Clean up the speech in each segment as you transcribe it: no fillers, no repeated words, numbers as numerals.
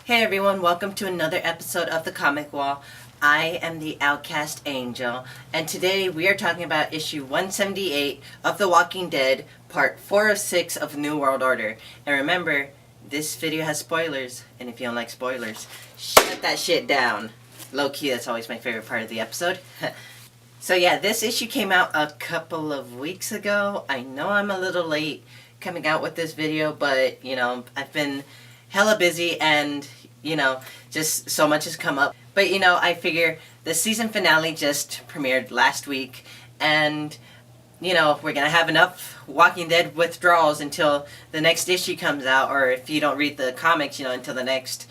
Hey everyone, welcome to another episode of The Comic Wall. I am the Outcast Angel, and today we are talking about issue 178 of The Walking Dead, part 4 of 6 of New World Order. And remember, this video has spoilers, and if you don't like spoilers, shut that shit down. Low-key, that's always my favorite part of the episode. So yeah, this issue came out a couple of weeks ago. I know I'm a little late coming out with this video, but, you know, I've been hella busy and, you know, just so much has come up. But, you know, I figure the season finale just premiered last week, and, you know, we're gonna have enough Walking Dead withdrawals until the next issue comes out, or if you don't read the comics, you know, until the next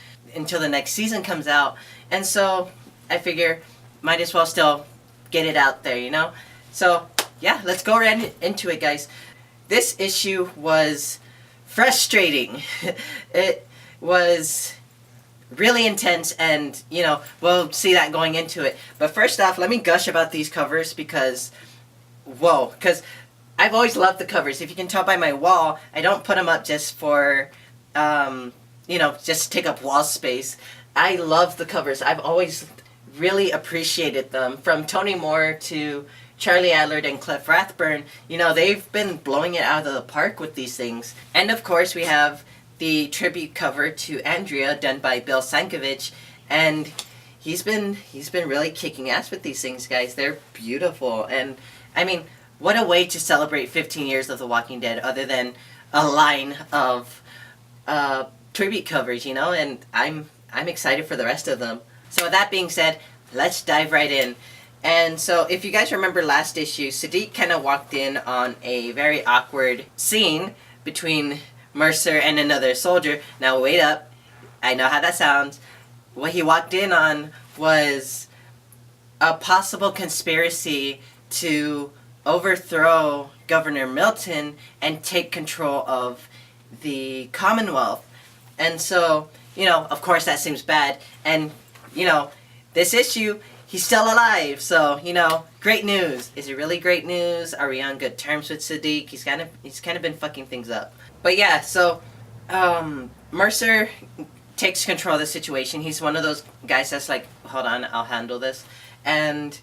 season comes out. And so I figure might as well still get it out there, you know? So yeah, let's go right into it, guys. This issue was frustrating. It was really intense, and, you know, we'll see that going into it. But first off, let me gush about these covers because, whoa, because I've always loved the covers. If you can tell by my wall, I don't put them up just for, you know, just take up wall space. I love the covers. I've always really appreciated them. From Tony Moore to Charlie Adlard and Cliff Rathburn, you know, they've been blowing it out of the park with these things. And of course, we have the tribute cover to Andrea done by Bill Sienkiewicz, and he's been really kicking ass with these things, guys. They're beautiful, and I mean, what a way to celebrate 15 years of The Walking Dead other than a line of tribute covers, you know, and I'm excited for the rest of them. So with that being said, let's dive right in. And so if you guys remember last issue, Siddiq kind of walked in on a very awkward scene between Mercer and another soldier. Now wait up, I know how that sounds. What he walked in on was a possible conspiracy to overthrow Governor Milton and take control of the Commonwealth. And so, you know, of course that seems bad, and, you know, this issue, he's still alive, so, you know, great news. Is it really great news? Are we on good terms with Siddiq? He's kind of been fucking things up. But yeah, so Mercer takes control of the situation. He's one of those guys that's like, hold on, I'll handle this. And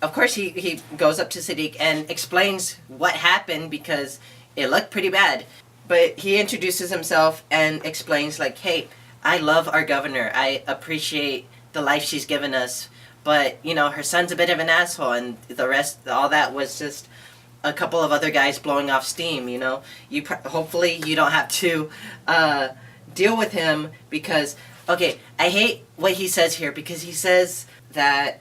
of course he goes up to Siddiq and explains what happened because it looked pretty bad. But he introduces himself and explains like, hey, I love our governor. I appreciate the life she's given us. But, you know, her son's a bit of an asshole, and the rest, all that was just a couple of other guys blowing off steam, you know. Hopefully you don't have to deal with him because, okay, I hate what he says here because he says that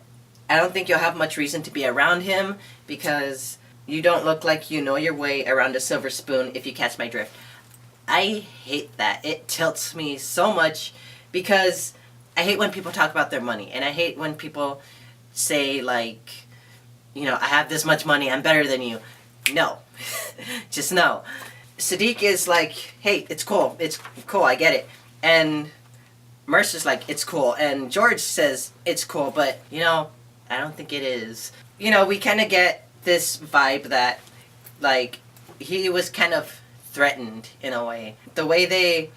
I don't think you'll have much reason to be around him because you don't look like you know your way around a silver spoon, if you catch my drift. I hate that. It tilts me so much because I hate when people talk about their money, and I hate when people say, like, you know, I have this much money, I'm better than you. No. Just no. Siddiq is like, hey, it's cool, I get it. And Mercer's like, it's cool. And George says, it's cool, but, you know, I don't think it is. You know, we kind of get this vibe that, like, he was kind of threatened in a way. The way they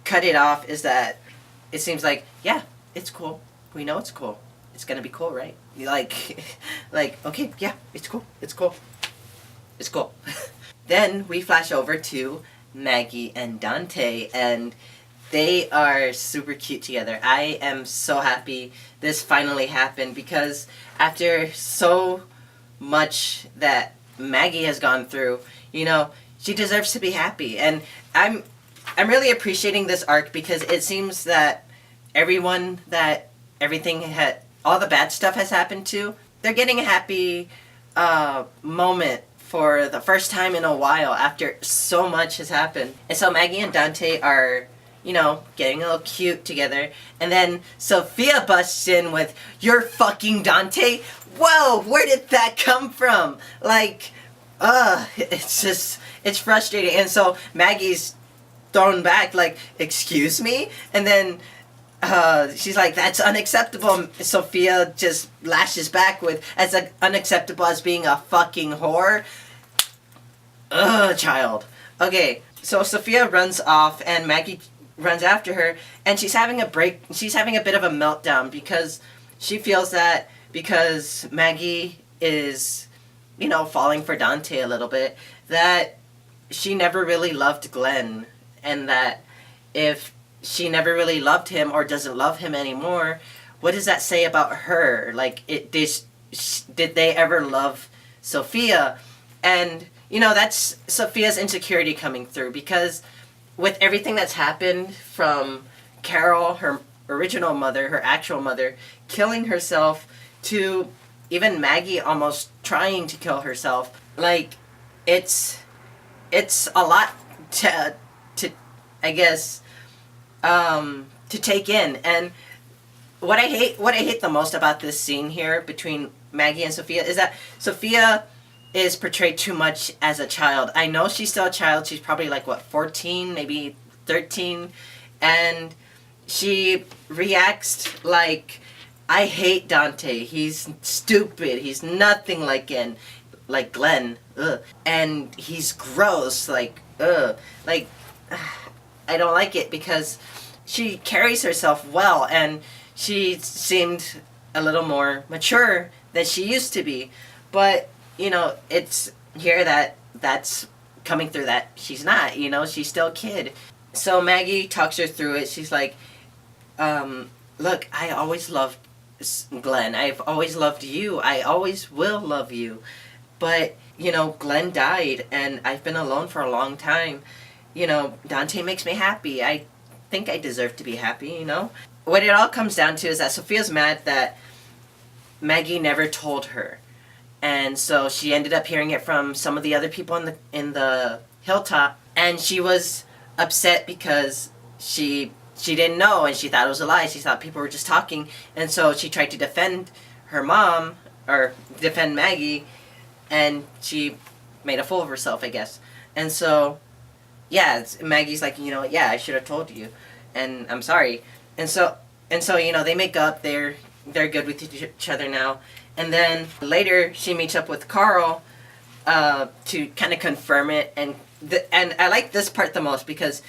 cut it off is that it seems like, yeah, it's cool. We know it's cool. It's gonna be cool, right? Like, okay, yeah, it's cool. It's cool. It's cool. Then we flash over to Maggie and Dante, and they are super cute together. I am so happy this finally happened because after so much that Maggie has gone through, you know, she deserves to be happy. And I'm really appreciating this arc because it seems that everyone that all the bad stuff has happened to, they're getting a happy moment for the first time in a while after so much has happened. And so Maggie and Dante are, you know, getting a little cute together. And then Sophia busts in with, "You're fucking Dante? Whoa, where did that come from?" Like, it's frustrating. And so Maggie's thrown back like, "Excuse me?" And then she's like, "That's unacceptable." Sophia just lashes back with, "As unacceptable as being a fucking whore?" Ugh, child. Okay, so Sophia runs off and Maggie runs after her, and she's having a bit of a meltdown because she feels that because Maggie is, falling for Dante a little bit, that she never really loved Glenn, and that if she never really loved him or doesn't love him anymore, what does that say about her? Like, did they ever love Sophia? And, that's Sophia's insecurity coming through, because with everything that's happened from Carol, her original mother, her actual mother, killing herself, to even Maggie almost trying to kill herself, like, it's a lot to I guess, to take in. And what I hate the most about this scene here between Maggie and Sophia is that Sophia is portrayed too much as a child. I know she's still a child. She's probably like, 14, maybe 13. And she reacts like, I hate Dante. He's stupid. He's nothing like Glenn. Ugh. And he's gross. Like, ugh. Like, I don't like it, because she carries herself well, and she seemed a little more mature than she used to be. But, it's here that's coming through that she's not, she's still a kid. So Maggie talks her through it. She's like, look, I always loved Glenn. I've always loved you. I always will love you. But, Glenn died, and I've been alone for a long time. Dante makes me happy. I think I deserve to be happy, What it all comes down to is that Sophia's mad that Maggie never told her. And so she ended up hearing it from some of the other people in the hilltop, and she was upset because she didn't know, and she thought it was a lie. She thought people were just talking, and so she tried to defend her mom, or defend Maggie, and she made a fool of herself, I guess. And so, yeah, Maggie's like, yeah, I should have told you, and I'm sorry. And so, they make up. They're good with each other now. And then later, she meets up with Carl to kind of confirm it. And I like this part the most, because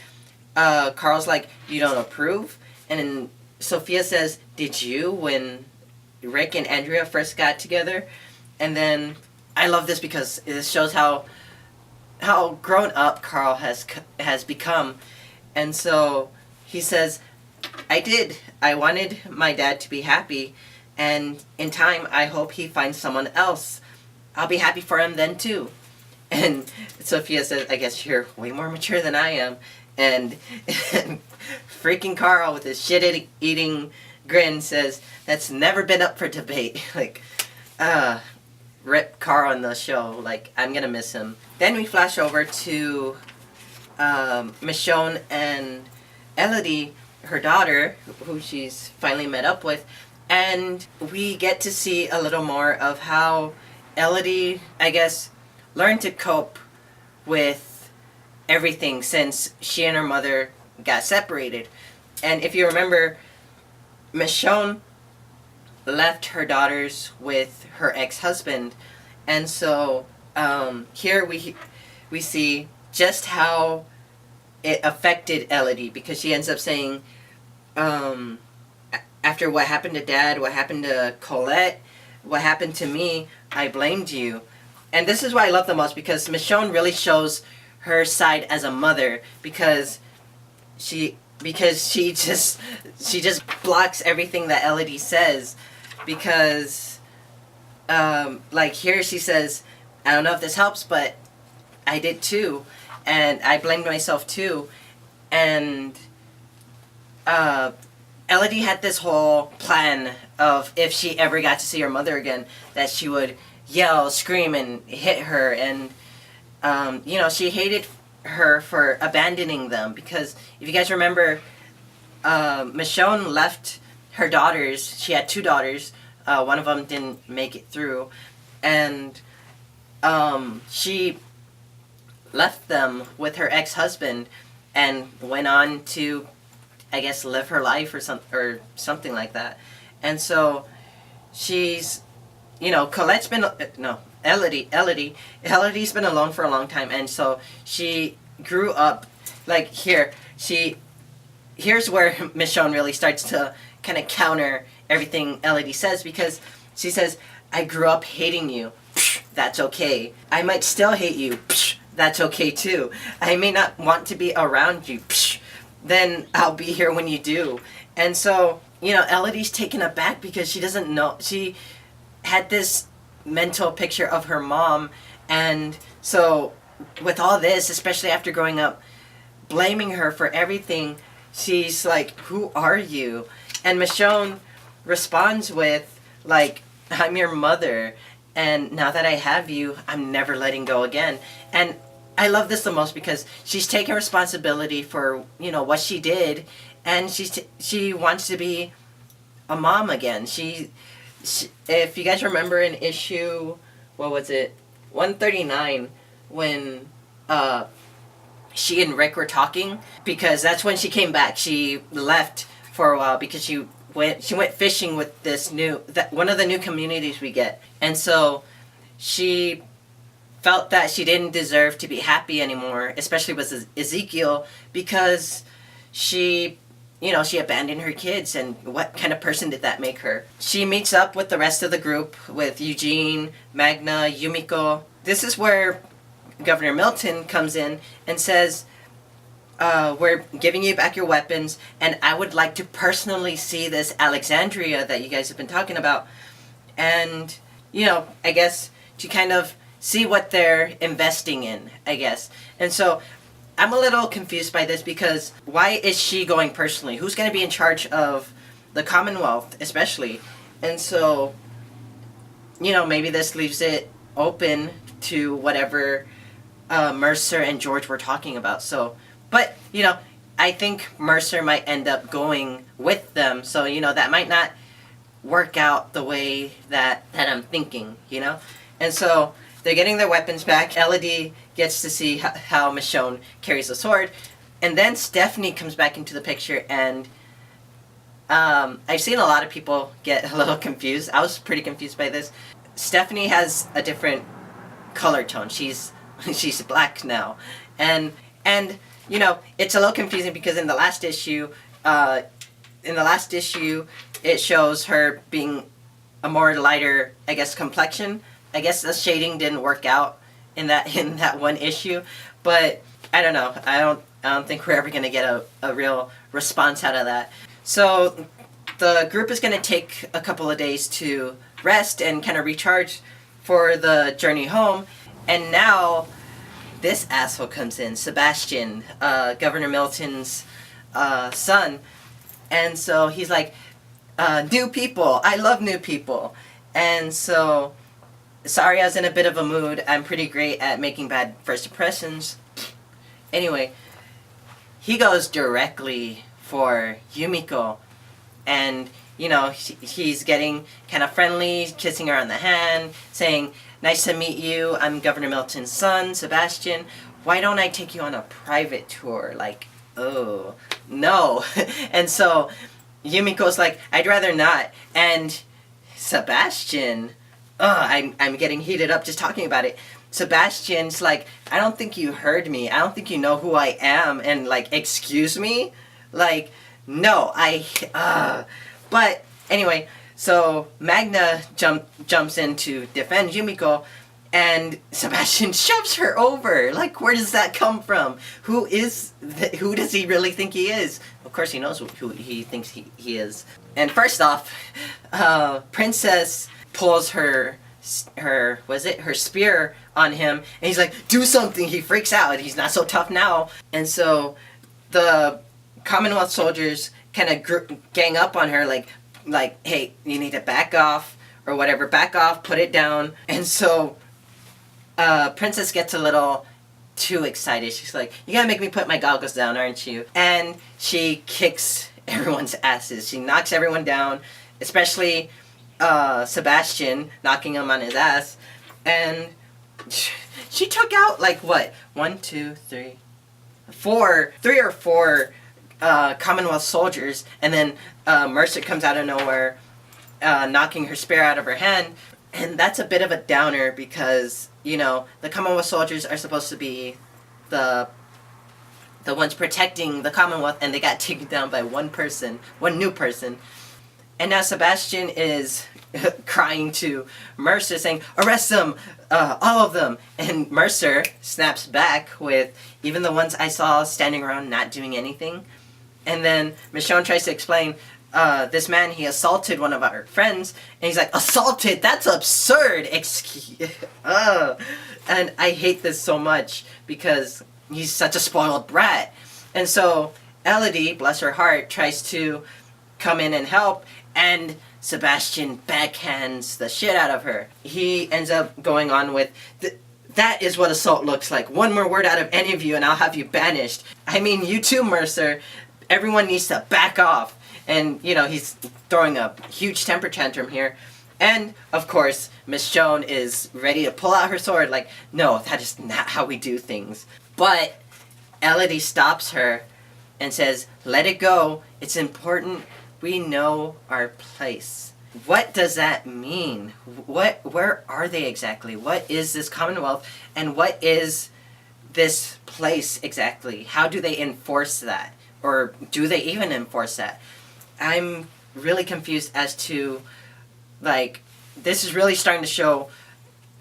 Carl's like, you don't approve? And then Sophia says, did you, when Rick and Andrea first got together? And then I love this because it shows how grown up Carl has become. And so he says, I did. I wanted my dad to be happy, and in time I hope he finds someone else. I'll be happy for him then too. And Sophia says, I guess you're way more mature than I am. And freaking Carl with his shit-eating grin says, that's never been up for debate. Like, rip Carl on the show. Like, I'm gonna miss him. Then we flash over to Michonne and Elodie, her daughter, who she's finally met up with, and we get to see a little more of how Elodie, I guess, learned to cope with everything since she and her mother got separated. And if you remember, Michonne left her daughters with her ex-husband, and so here we see just how it affected Elodie, because she ends up saying, after what happened to Dad, what happened to Colette, what happened to me, I blamed you. And this is what I love the most, because Michonne really shows her side as a mother, because she just blocks everything that Elodie says, because like here she says, I don't know if this helps, but I did too, and I blamed myself too. And Elodie had this whole plan of, if she ever got to see her mother again, that she would yell, scream, and hit her. And she hated her for abandoning them, because if you guys remember, Michonne left her daughters. She had two daughters. One of them didn't make it through, and she left them with her ex-husband and went on to, I guess, live her life or something like that. And so she's, Colette's been, Elodie's been alone for a long time, and so she grew up, like here, she here's where Michonne really starts to kind of counter everything Elodie says, because she says, I grew up hating you. Psh, that's okay. I might still hate you. Psh, that's okay too. I may not want to be around you. Psh, then I'll be here when you do. And so, Elodie's taken aback because she doesn't know. She had this mental picture of her mom, and so with all this, especially after growing up, blaming her for everything, she's like, who are you? And Michonne responds with, like, I'm your mother, and now that I have you, I'm never letting go again. And I love this the most because she's taking responsibility for, what she did, and she wants to be a mom again. She, if you guys remember in issue, what was it, 139, when she and Rick were talking, because that's when she came back. She left for a while because she went fishing with this one of the new communities we get, and so she felt that she didn't deserve to be happy anymore, especially with Ezekiel, because she abandoned her kids, and what kind of person did that make her? She meets up with the rest of the group, with Eugene, Magna, Yumiko. This is where Governor Milton comes in and says, we're giving you back your weapons, and I would like to personally see this Alexandria that you guys have been talking about. And, I guess to kind of see what they're investing in, I guess. And so I'm a little confused by this, because why is she going personally? Who's going to be in charge of the Commonwealth, especially? And so, maybe this leaves it open to whatever Mercer and George were talking about. So, but, I think Mercer might end up going with them. So, that might not work out the way that I'm thinking, And so they're getting their weapons back. Elodie gets to see how Michonne carries the sword. And then Stephanie comes back into the picture, and I've seen a lot of people get a little confused. I was pretty confused by this. Stephanie has a different color tone. She's black now. And it's a little confusing because in the last issue, it shows her being a more lighter, I guess, complexion. I guess the shading didn't work out in that one issue, but I don't know. I don't think we're ever gonna get a real response out of that. So the group is gonna take a couple of days to rest and kind of recharge for the journey home. And now this asshole comes in, Sebastian, Governor Milton's son, and so he's like, new people. I love new people. And so, sorry, I was in a bit of a mood. I'm pretty great at making bad first impressions. Anyway, he goes directly for Yumiko. And, he's getting kind of friendly, kissing her on the hand, saying, nice to meet you. I'm Governor Milton's son, Sebastian. Why don't I take you on a private tour? Like, oh, no. And so Yumiko's like, I'd rather not. And Sebastian, I'm getting heated up just talking about it. Sebastian's like, I don't think you heard me. I don't think you know who I am. And like, excuse me? Like, no, but anyway, so Magna jumps in to defend Yumiko, and Sebastian shoves her over. Like, where does that come from? Who does he really think he is? Of course he knows who he thinks he is. And first off, Princess pulls her spear on him, and he's like, do something. He freaks out. He's not so tough now. And so the Commonwealth soldiers kind of gang up on her, like, hey, you need to back off, or whatever, back off, put it down. And so Princess gets a little too excited. She's like, you gotta make me put my goggles down, aren't you? And she kicks everyone's asses. She knocks everyone down, especially Sebastian, knocking him on his ass. And she took out, like, what? 3 or 4 Commonwealth soldiers, and then Mercer comes out of nowhere, knocking her spear out of her hand. And that's a bit of a downer because, the Commonwealth soldiers are supposed to be the the ones protecting the Commonwealth, and they got taken down by one new person. And now Sebastian is crying to Mercer saying, arrest them, all of them. And Mercer snaps back with, even the ones I saw standing around not doing anything. And then Michonne tries to explain, this man, he assaulted one of our friends. And he's like, assaulted? That's absurd. And I hate this so much because he's such a spoiled brat. And so Elodie, bless her heart, tries to come in and help, and Sebastian backhands the shit out of her. He ends up going on with, that is what assault looks like. One more word out of any of you and I'll have you banished. I mean, you too, Mercer. Everyone needs to back off. And, you know, he's throwing a huge temper tantrum here. And, of course, Michonne is ready to pull out her sword like, no, that is not how we do things. But Elodie stops her and says, let it go. It's important we know our place. What does that mean? Where are they exactly? What is this Commonwealth? And what is this place exactly? How do they enforce that? Or do they even enforce that? I'm really confused as to, like, this is really starting to show,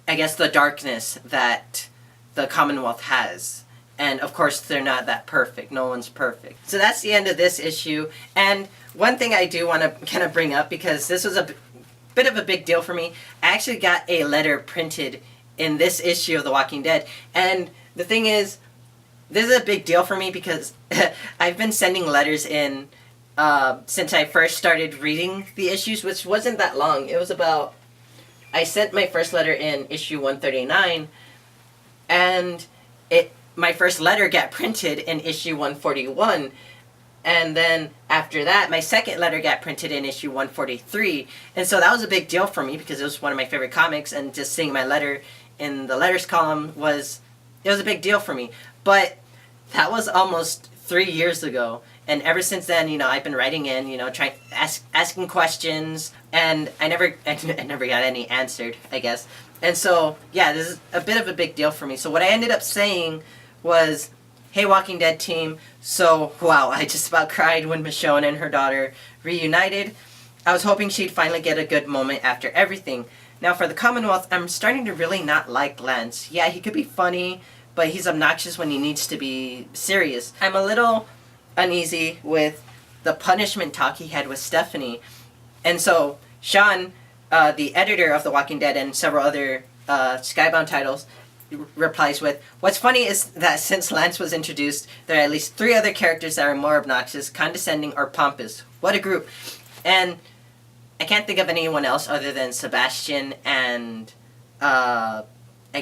I guess, the darkness that the Commonwealth has. And, of course, they're not that perfect. No one's perfect. So that's the end of this issue. And one thing I do want to kind of bring up, because this was a bit of a big deal for me, I actually got a letter printed in this issue of The Walking Dead. And the thing is, this is a big deal for me because I've been sending letters in since I first started reading the issues, which wasn't that long. It was about... I sent my first letter in issue 139, and my first letter got printed in issue 141, and then after that, my second letter got printed in issue 143, and so that was a big deal for me because it was one of my favorite comics, and just seeing my letter in the letters column was a big deal for me. But that was almost 3 years ago, and ever since then, you know, I've been writing in, you know, asking questions, and I never got any answered, I guess. And so, yeah, this is a bit of a big deal for me. So what I ended up saying was, hey, Walking Dead team, so, wow, I just about cried when Michonne and her daughter reunited. I was hoping she'd finally get a good moment after everything. Now, for the Commonwealth, I'm starting to really not like Lance. Yeah, he could be funny, but he's obnoxious when he needs to be serious. I'm a little uneasy with the punishment talk he had with Stephanie. And so, Sean, the editor of The Walking Dead and several other Skybound titles, replies with, what's funny is that since Lance was introduced, there are at least 3 other characters that are more obnoxious, condescending, or pompous. What a group. And I can't think of anyone else other than Sebastian and, I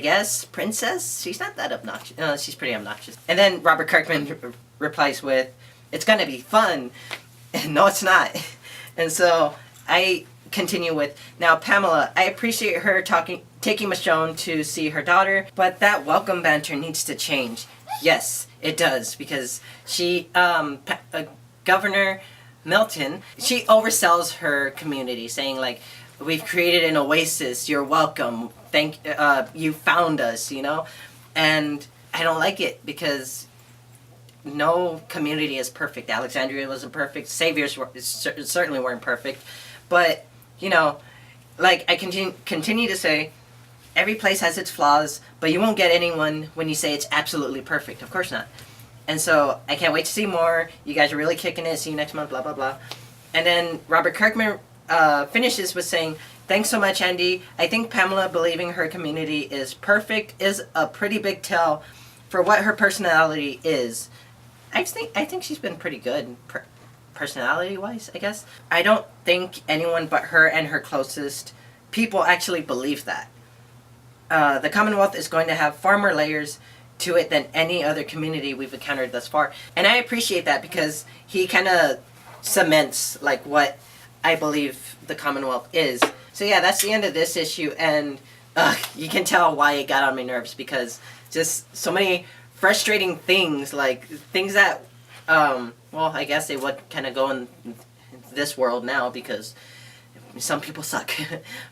guess, Princess? She's not that obnoxious. No, she's pretty obnoxious. And then Robert Kirkman replies with, it's gonna be fun. No, it's not. And so, I continue with, now Pamela, I appreciate her taking Michonne to see her daughter, but that welcome banter needs to change. Yes, it does, because she, Governor Milton, she oversells her community, saying like, we've created an oasis, you're welcome, you found us, you know? And I don't like it, because no community is perfect. Alexandria wasn't perfect, Saviors certainly weren't perfect, but, you know, like I continue to say, every place has its flaws, but you won't get anyone when you say it's absolutely perfect. Of course not. And so, I can't wait to see more. You guys are really kicking it. See you next month, blah, blah, blah. And then Robert Kirkman finishes with saying, thanks so much, Andy. I think Pamela believing her community is perfect is a pretty big tell for what her personality is. I think she's been pretty good, personality-wise, I guess. I don't think anyone but her and her closest people actually believe that. The Commonwealth is going to have far more layers to it than any other community we've encountered thus far. And I appreciate that because he kind of cements like what I believe the Commonwealth is. So yeah, that's the end of this issue, and you can tell why it got on my nerves because just so many frustrating things, like things that, well, I guess they would kind of go in this world now because some people suck.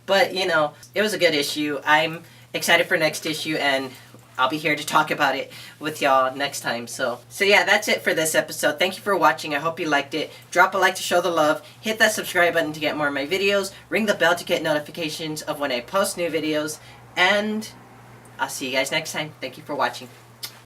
But, you know, it was a good issue. I'm excited for next issue, and I'll be here to talk about it with y'all next time. So yeah, that's it for this episode. Thank you for watching. I hope you liked it. Drop a like to show the love. Hit that subscribe button to get more of my videos. Ring the bell to get notifications of when I post new videos. And I'll see you guys next time. Thank you for watching.